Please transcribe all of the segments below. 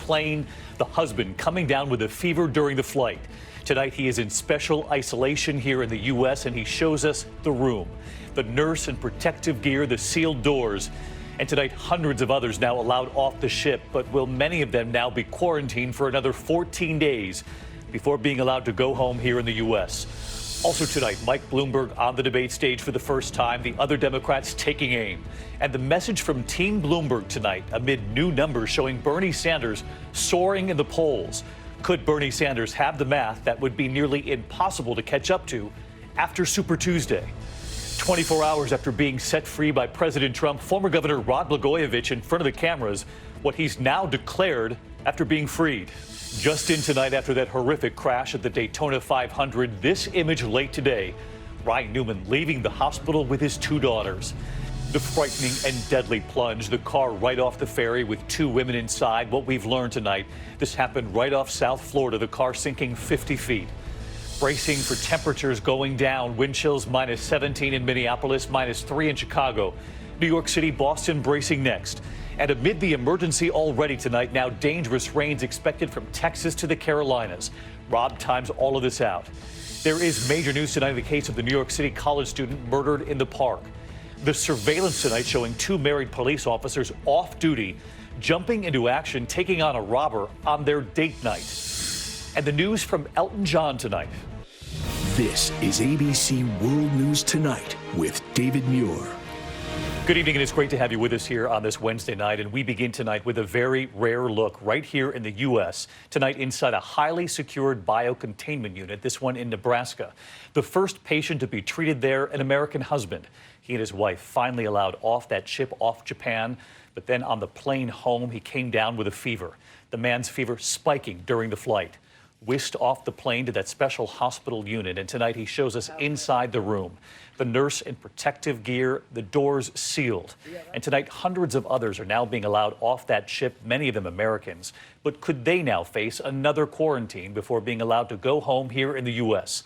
plane. The husband coming down with a fever during the flight. Tonight, he is in special isolation here in the U.S., and he shows us the room, the nurse and protective gear, the sealed doors. And tonight, hundreds of others now allowed off the ship, but will many of them now be quarantined for another 14 days before being allowed to go home here in the U.S.? Also tonight, Mike Bloomberg on the debate stage for the first time, the other Democrats taking aim. And the message from Team Bloomberg tonight amid new numbers showing Bernie Sanders soaring in the polls. Could Bernie Sanders have the math that would be nearly impossible to catch up to after Super Tuesday? 24 hours after being set free by President Trump, former Governor Rod Blagojevich in front of the cameras, what he's now declared after being freed. Just in tonight after that horrific crash at the Daytona 500, this image late today, Ryan Newman leaving the hospital with his two daughters. The frightening and deadly plunge, the car right off the ferry with two women inside. What we've learned tonight, this happened right off South Florida, the car sinking 50 feet. Bracing for temperatures going down, wind chills minus 17 in Minneapolis, minus 3 in Chicago. New York City, Boston bracing next. And amid the emergency already tonight, now dangerous rains expected from Texas to the Carolinas. Rob times all of this out. There is major news tonight in the case of the New York City college student murdered in the park. The surveillance tonight showing two married police officers off duty, jumping into action, taking on a robber on their date night. And the news from Elton John tonight. This is ABC World News Tonight with David Muir. Good evening, and it's great to have you with us here on this Wednesday night. And we begin tonight with a very rare look right here in the U.S. Tonight inside a highly secured biocontainment unit, this one in Nebraska. The first patient to be treated there, an American husband. He and his wife finally allowed off that ship off Japan, but then on the plane home, he came down with a fever. The man's fever spiking during the flight. Whisked off the plane to that special hospital unit, and tonight he shows us inside the room. The nurse in protective gear, the doors sealed. And tonight, hundreds of others are now being allowed off that ship, many of them Americans. But could they now face another quarantine before being allowed to go home here in the U.S.?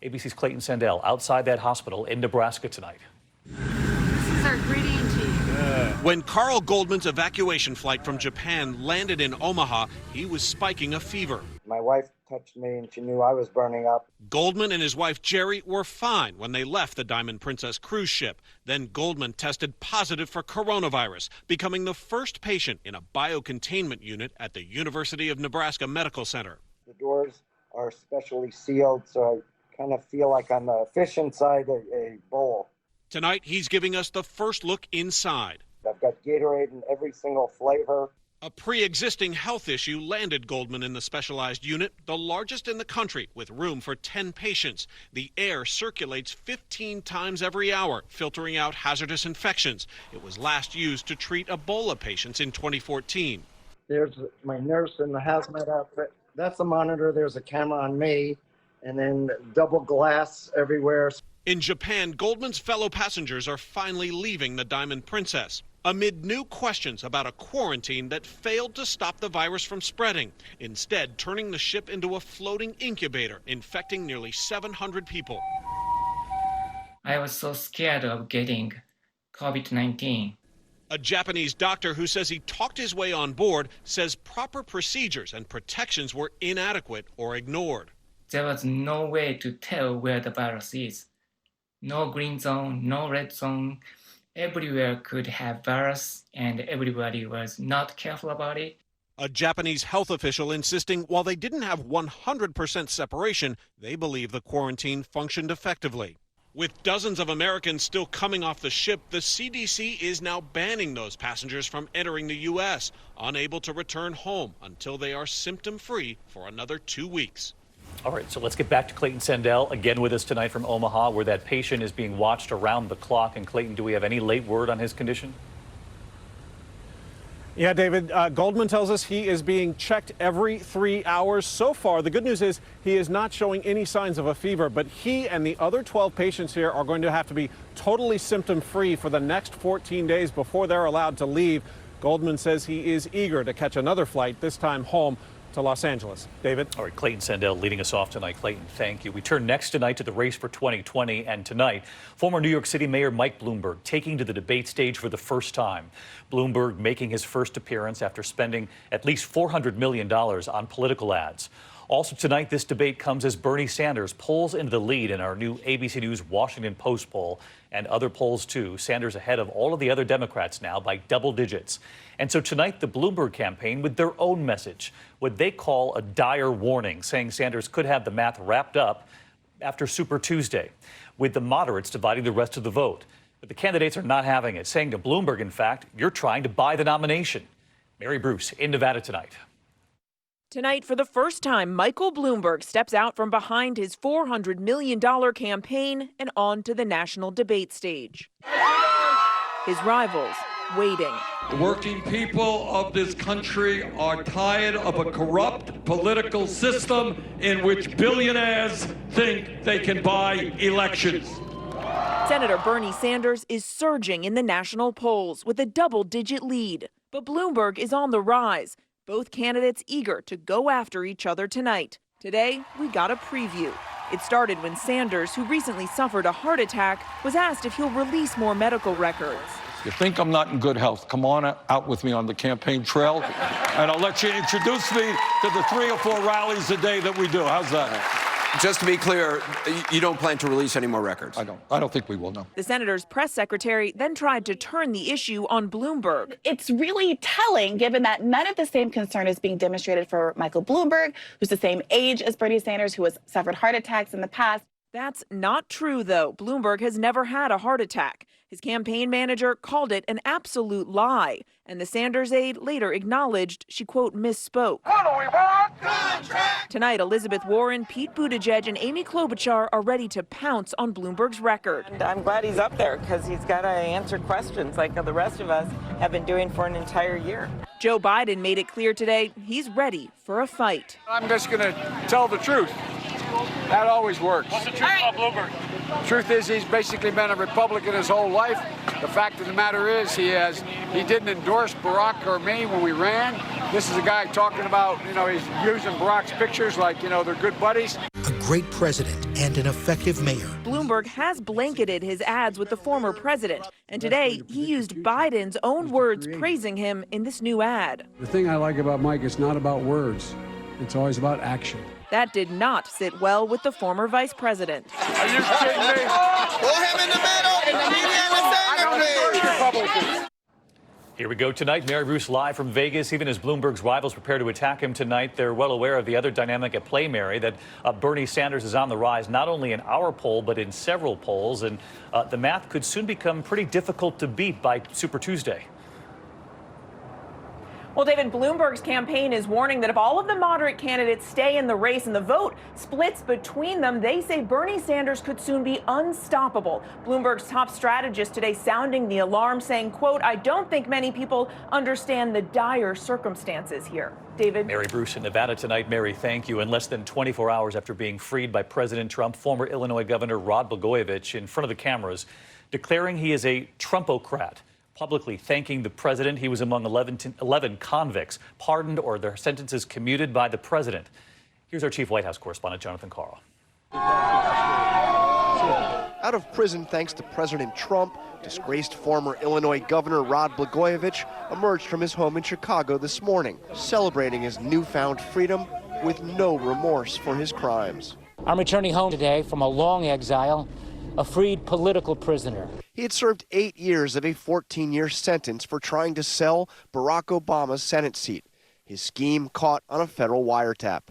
ABC's Clayton Sandell outside that hospital in Nebraska tonight. This is our greeting to you. When Carl Goldman's evacuation flight from Japan landed in Omaha, he was spiking a fever. My wife touched me and she knew I was burning up. Goldman and his wife Jerry were fine when they left the Diamond Princess cruise ship. Then Goldman tested positive for coronavirus, becoming the first patient in a biocontainment unit at the University of Nebraska Medical Center. The doors are specially sealed, so I kind of feel like I'm a fish inside a bowl. Tonight, he's giving us the first look inside. I've got Gatorade in every single flavor. A pre-existing health issue landed Goldman in the specialized unit, the largest in the country, with room for 10 patients. The air circulates 15 times every hour, filtering out hazardous infections. It was last used to treat Ebola patients in 2014. There's my nurse in the hazmat outfit. That's a monitor. There's a camera on me, and then double glass everywhere. In Japan, Goldman's fellow passengers are finally leaving the Diamond Princess amid new questions about a quarantine that failed to stop the virus from spreading, instead turning the ship into a floating incubator, infecting nearly 700 people. I was so scared of getting COVID-19. A Japanese doctor who says he talked his way on board says proper procedures and protections were inadequate or ignored. There was no way to tell where the virus is. No green zone, no red zone. Everywhere could have virus, and everybody was not careful about it. A Japanese health official insisting while they didn't have 100% separation, they believe the quarantine functioned effectively. With dozens of Americans still coming off the ship, the CDC is now banning those passengers from entering the U.S., unable to return home until they are symptom-free for another 2 weeks. All right, so let's get back to Clayton Sandell, again with us tonight from Omaha, where that patient is being watched around the clock. And Clayton, do we have any late word on his condition? Yeah, David, Goldman tells us he is being checked every 3 hours. So far, the good news is he is not showing any signs of a fever, but he and the other 12 patients here are going to have to be totally symptom-free for the next 14 days before they're allowed to leave. Goldman says he is eager to catch another flight, this time home, to Los Angeles. David? All right, Clayton Sandell leading us off tonight. Clayton, thank you. We turn next tonight to the race for 2020, and tonight, former New York City Mayor Mike Bloomberg taking to the debate stage for the first time. Bloomberg making his first appearance after spending at least $400 million on political ads. Also tonight, this debate comes as Bernie Sanders pulls into the lead in our new ABC News Washington Post poll and other polls too. Sanders ahead of all of the other Democrats now by double digits. And so tonight, the Bloomberg campaign with their own message, what they call a dire warning, saying Sanders could have the math wrapped up after Super Tuesday, with the moderates dividing the rest of the vote. But the candidates are not having it, saying to Bloomberg, in fact, you're trying to buy the nomination. Mary Bruce in Nevada tonight. Tonight, for the first time, Michael Bloomberg steps out from behind his $400 million campaign and onto the national debate stage. His rivals waiting. The working people of this country are tired of a corrupt political system in which billionaires think they can buy elections. Senator Bernie Sanders is surging in the national polls with a double-digit lead. But Bloomberg is on the rise. Both candidates eager to go after each other tonight. Today, we got a preview. It started when Sanders, who recently suffered a heart attack, was asked if he'll release more medical records. You think I'm not in good health? Come on out with me on the campaign trail, and I'll let you introduce me to the 3 or 4 rallies a day that we do. How's that? Just to be clear, you don't plan to release any more records? I don't think we will, no. The senator's press secretary then tried to turn the issue on Bloomberg. It's really telling, given that none of the same concern is being demonstrated for Michael Bloomberg, who's the same age as Bernie Sanders, who has suffered heart attacks in the past. That's not true, though. Bloomberg has never had a heart attack. His campaign manager called it an absolute lie, and the Sanders aide later acknowledged she, quote, misspoke. What do we want? Contract! Tonight, Elizabeth Warren, Pete Buttigieg, and Amy Klobuchar are ready to pounce on Bloomberg's record. And I'm glad he's up there because he's got to answer questions like the rest of us have been doing for an entire year. Joe Biden made it clear today he's ready for a fight. I'm just going to tell the truth. That always works. What's the truth about Bloomberg? Truth is, he's basically been a Republican his whole life. The fact of the matter is, he didn't endorse Barack or me when we ran. This is a guy talking about, he's using Barack's pictures like, they're good buddies. A great president and an effective mayor. Bloomberg has blanketed his ads with the former president, and today he used Biden's own words praising him in this new ad. The thing I like about Mike is not about words. It's always about action. That did not sit well with the former vice president. Are you kidding me? Pull him in the middle, in the media, Here we go tonight. Mary Bruce live from Vegas. Even as Bloomberg's rivals prepare to attack him tonight, they're well aware of the other dynamic at play, Mary, that Bernie Sanders is on the rise, not only in our poll, but in several polls. And the math could soon become pretty difficult to beat by Super Tuesday. Well, David, Bloomberg's campaign is warning that if all of the moderate candidates stay in the race and the vote splits between them, they say Bernie Sanders could soon be unstoppable. Bloomberg's top strategist today sounding the alarm, saying, quote, I don't think many people understand the dire circumstances here. David? Mary Bruce in Nevada tonight. Mary, thank you. And less than 24 hours after being freed by President Trump, former Illinois Governor Rod Blagojevich in front of the cameras, declaring he is a Trumpocrat, publicly thanking the president. He was among 11 convicts pardoned or their sentences commuted by the president. Here's our chief White House correspondent, Jonathan Karl. Out of prison thanks to President Trump, disgraced former Illinois Governor Rod Blagojevich emerged from his home in Chicago this morning, celebrating his newfound freedom with no remorse for his crimes. I'm returning home today from a long exile, a freed political prisoner. He had served 8 years of a 14-year sentence for trying to sell Barack Obama's Senate seat. His scheme caught on a federal wiretap.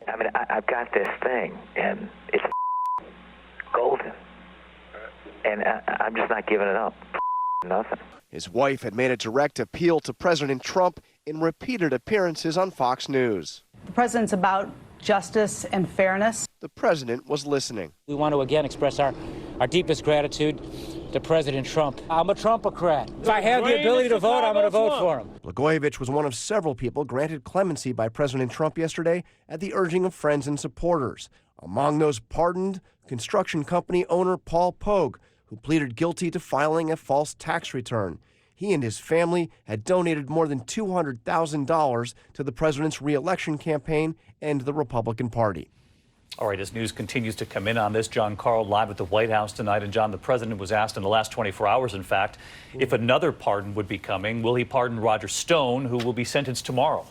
I mean, I've got this thing, and it's golden. And I'm just not giving it up. Nothing. His wife had made a direct appeal to President Trump in repeated appearances on Fox News. The president's about justice and fairness. The president was listening. We want to again express our deepest gratitude to President Trump. I'm a Trumpocrat. If I have the ability to vote, I'm going to vote for him. Blagojevich was one of several people granted clemency by President Trump yesterday at the urging of friends and supporters. Among those pardoned, construction company owner Paul Pogue, who pleaded guilty to filing a false tax return. he and his family had donated more than $200,000 to the president's re-election campaign and the Republican Party. All right, as news continues to come in on this, John Karl live at the White House tonight. And John, the president was asked in the last 24 hours, in fact, if another pardon would be coming. Will he pardon Roger Stone, who will be sentenced tomorrow?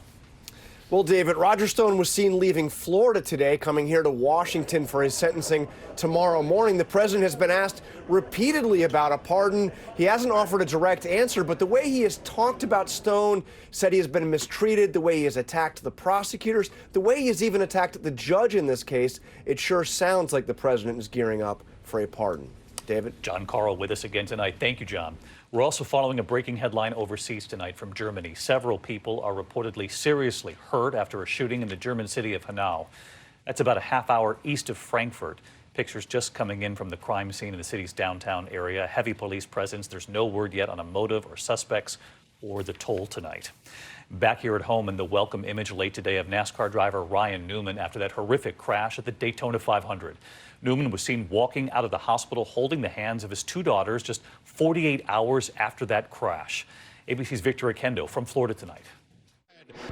Well, David, Roger Stone was seen leaving Florida today, coming here to Washington for his sentencing tomorrow morning. The president has been asked repeatedly about a pardon. He hasn't offered a direct answer, but the way he has talked about Stone, said he has been mistreated, the way he has attacked the prosecutors, the way he has even attacked the judge in this case, it sure sounds like the president is gearing up for a pardon. David? John Karl with us again tonight. Thank you, John. We're also following a breaking headline overseas tonight from Germany. Several people are reportedly seriously hurt after a shooting in the German city of Hanau. That's about a half hour east of Frankfurt. Pictures just coming in from the crime scene in the city's downtown area. Heavy police presence. There's no word yet on a motive or suspects or the toll tonight. Back here at home in the welcome image late today of NASCAR driver Ryan Newman after that horrific crash at the Daytona 500. Newman was seen walking out of the hospital holding the hands of his two daughters just 48 hours after that crash. ABC's Victor Akendo from Florida tonight.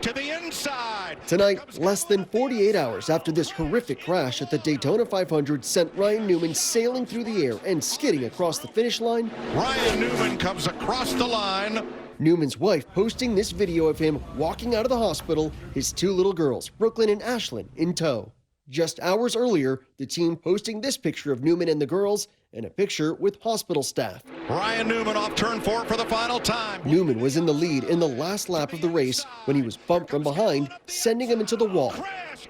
To the inside. Tonight, less than 48 hours after this horrific crash at the Daytona 500 sent Ryan Newman sailing through the air and skidding across the finish line. Ryan Newman comes across the line. Newman's wife posting this video of him walking out of the hospital, his two little girls, Brooklyn and Ashlyn, in tow. Just hours earlier, the team posting this picture of Newman and the girls and a picture with hospital staff. Ryan Newman off turn 4 for the final time. Newman was in the lead in the last lap of the race when he was bumped from behind, sending him into the wall.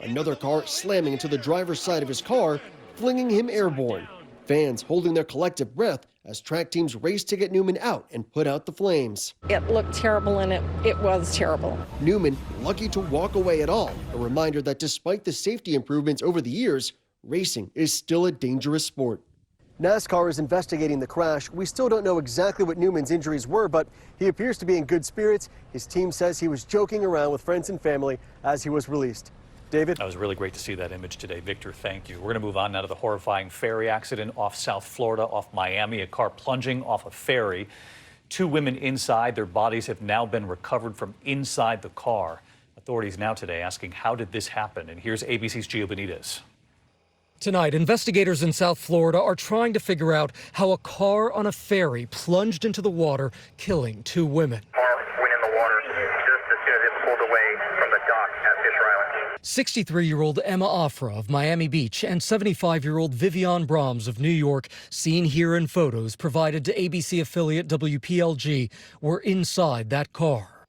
Another car slamming into the driver's side of his car, flinging him airborne. Fans holding their collective breath as track teams raced to get Newman out and put out the flames. It looked terrible, and it was terrible. Newman lucky to walk away at all, a reminder that despite the safety improvements over the years, racing is still a dangerous sport. NASCAR is investigating the crash. We still don't know exactly what Newman's injuries were, but he appears to be in good spirits. His team says he was joking around with friends and family as he was released. David? That was really great to see that image today. Victor, thank you. We're going to move on now to the horrifying ferry accident off South Florida, off Miami. A car plunging off a ferry. Two women inside. Their bodies have now been recovered from inside the car. Authorities now today asking, how did this happen? And here's ABC's Gio Benitez. Tonight, investigators in South Florida are trying to figure out how a car on a ferry plunged into the water, killing two women. 63-year-old Emma Afra of Miami Beach and 75-year-old Vivian Brahms of New York, seen here in photos provided to ABC affiliate WPLG, were inside that car.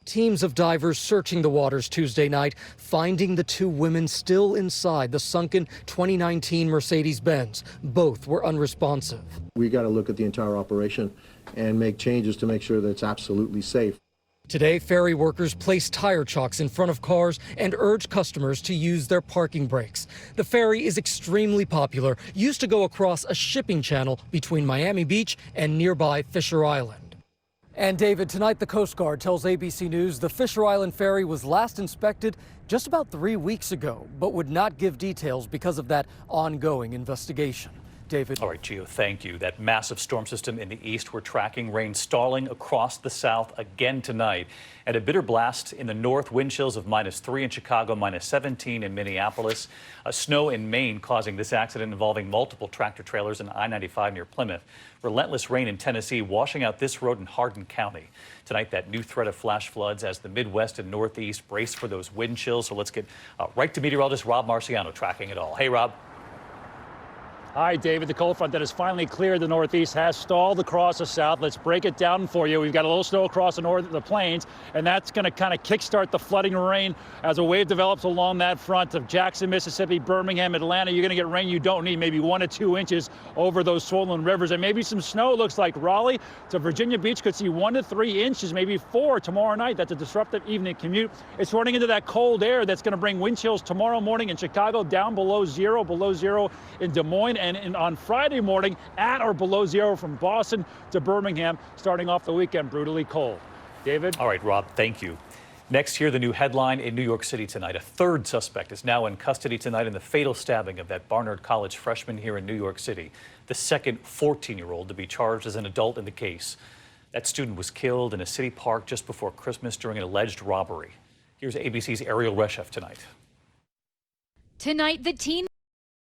Teams of divers searching the waters Tuesday night, finding the two women still inside the sunken 2019 Mercedes-Benz. Both were unresponsive. We got to look at the entire operation and make changes to make sure that it's absolutely safe. Today, ferry workers placed tire chocks in front of cars and urged customers to use their parking brakes. The ferry is extremely popular, used to go across a shipping channel between Miami Beach and nearby Fisher Island. And David, tonight the Coast Guard tells ABC News the Fisher Island ferry was last inspected just about 3 weeks ago, but would not give details because of that ongoing investigation. David. All right, Gio, thank you. That massive storm system in the east we're tracking, rain stalling across the south again tonight. And a bitter blast in the north, wind chills of -3 in Chicago, -17 in Minneapolis. Snow in Maine causing this accident involving multiple tractor trailers in I-95 near Plymouth. Relentless rain in Tennessee washing out this road in Hardin County. Tonight, that new threat of flash floods as the Midwest and Northeast brace for those wind chills. So let's get right to meteorologist Rob Marciano tracking it all. Hey, Rob. Hi, David. The cold front that has finally cleared the Northeast has stalled across the south. Let's break it down for you. We've got a little snow across the plains, and that's going to kind of kickstart the flooding rain as a wave develops along that front of Jackson, Mississippi, Birmingham, Atlanta. You're going to get rain you don't need, maybe 1 to 2 inches over those swollen rivers, and maybe some snow. Looks like Raleigh to Virginia Beach could see 1 to 3 inches, maybe 4 tomorrow night. That's a disruptive evening commute. It's running into that cold air that's going to bring wind chills tomorrow morning in Chicago, down below zero in Des Moines, and on Friday morning at or below zero from Boston to Birmingham, starting off the weekend brutally cold. David? All right, Rob, thank you. Next here, the new headline in New York City tonight. A third suspect is now in custody tonight in the fatal stabbing of that Barnard College freshman here in New York City. The second 14-year-old to be charged as an adult in the case. That student was killed in a city park just before Christmas during an alleged robbery. Here's ABC's Ariel Reshef tonight. Tonight, the teen